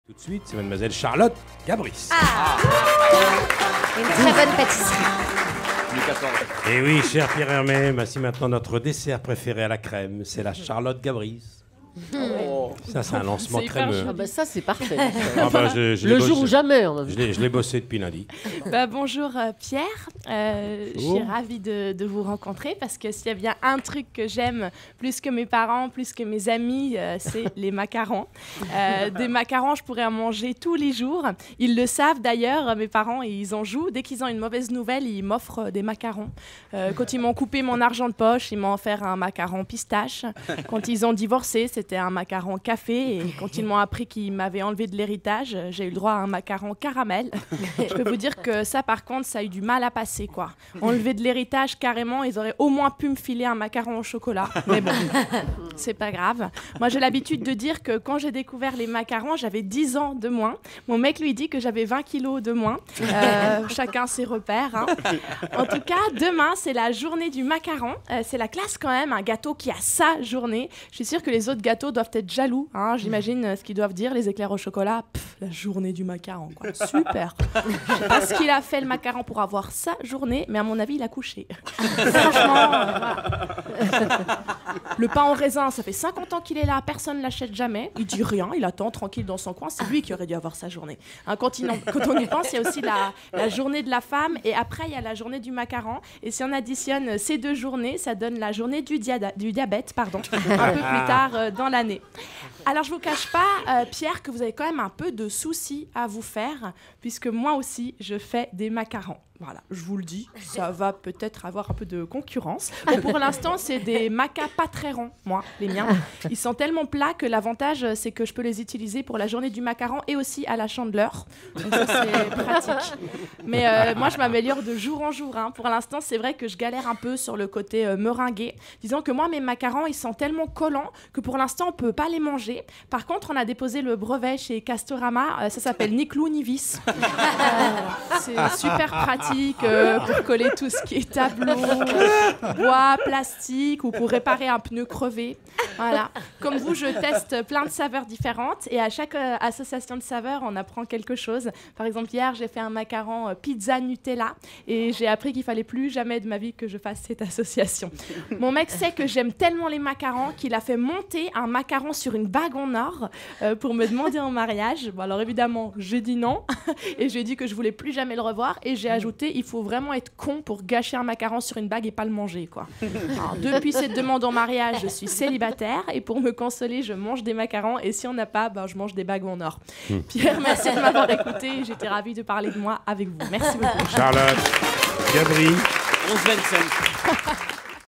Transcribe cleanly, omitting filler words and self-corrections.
Tout de suite, c'est mademoiselle Charlotte Gabris. Une très bonne pâtisserie. Et oui, cher Pierre Hermé, voici maintenant notre dessert préféré à la crème, c'est la Charlotte Gabris. Ça, c'est un lancement crémeux. Ah bah ça, c'est parfait. Ah bah, je Le l'ai jour bossé. ou jamais. Je l'ai bossé depuis lundi. Bonjour Pierre, je suis ravie de vous rencontrer parce que s'il y a bien un truc que j'aime plus que mes parents, plus que mes amis, c'est les macarons. Des macarons, je pourrais en manger tous les jours. Ils le savent d'ailleurs, mes parents, ils en jouent. Dès qu'ils ont une mauvaise nouvelle, ils m'offrent des macarons. Quand ils m'ont coupé mon argent de poche, ils m'ont offert un macaron pistache. Quand ils ont divorcé, c'était un macaron café. Et quand ils m'ont appris qu'ils m'avaient enlevé de l'héritage, j'ai eu le droit à un macaron caramel. Je peux vous dire que ça, par contre, ça a eu du mal à passer, quoi. Enlever de l'héritage, carrément, ils auraient au moins pu me filer un macaron au chocolat. Mais bon, c'est pas grave. Moi, j'ai l'habitude de dire que quand j'ai découvert les macarons, j'avais 10 ans de moins. Mon mec lui dit que j'avais 20 kilos de moins. Chacun ses repères, hein. En tout cas, demain, c'est la journée du macaron. C'est la classe quand même, un gâteau qui a sa journée. Je suis sûre que les autres gâteaux doivent être jaloux, hein. J'imagine ce qu'ils doivent dire, les éclairs au chocolat. La journée du macaron, quoi. Super. Je sais pas ce qu'il a fait le macaron pour avoir sa journée, mais à mon avis, il a couché. Franchement, voilà. Le pain au raisin, ça fait 50 ans qu'il est là, personne ne l'achète jamais. Il dit rien, il attend tranquille dans son coin. C'est lui qui aurait dû avoir sa journée. Hein, quand on y pense, il y a aussi la journée de la femme et après, il y a la journée du macaron. Et si on additionne ces deux journées, ça donne la journée du diabète, un peu plus tard dans l'année. Alors, je ne vous cache pas, Pierre, que vous avez quand même un peu de soucis à vous faire, puisque moi aussi, je fais des macarons. Voilà, je vous le dis, ça va peut-être avoir un peu de concurrence. Bon, pour l'instant, c'est des macas pas très ronds, moi, les miens. Ils sont tellement plats que l'avantage, c'est que je peux les utiliser pour la journée du macaron et aussi à la chandeleur. Donc ça, c'est pratique. Mais moi, je m'améliore de jour en jour, hein. Pour l'instant, c'est vrai que je galère un peu sur le côté meringué. Disons que moi, mes macarons, ils sont tellement collants que pour l'instant, on ne peut pas les manger. Par contre, on a déposé le brevet chez Castorama. Ça s'appelle ni clou ni vis. C'est super pratique. Pour coller tout ce qui est tableau, bois, plastique ou pour réparer un pneu crevé. Voilà. Comme vous, je teste plein de saveurs différentes et à chaque association de saveurs, on apprend quelque chose. Par exemple, hier, j'ai fait un macaron pizza Nutella et j'ai appris qu'il fallait plus jamais de ma vie que je fasse cette association. Mon mec sait que j'aime tellement les macarons qu'il a fait monter un macaron sur une bague en or pour me demander en mariage. Bon, alors évidemment, j'ai dit non et j'ai dit que je voulais plus jamais le revoir et j'ai ajouté il faut vraiment être con pour gâcher un macaron sur une bague et pas le manger, quoi. Alors, depuis cette demande en mariage, je suis célibataire et pour me consoler, je mange des macarons et si on n'a pas, je mange des bagues en or. Pierre, merci de m'avoir écouté. J'étais ravie de parler de moi avec vous. Merci beaucoup. Charlotte Gabris. 11-25.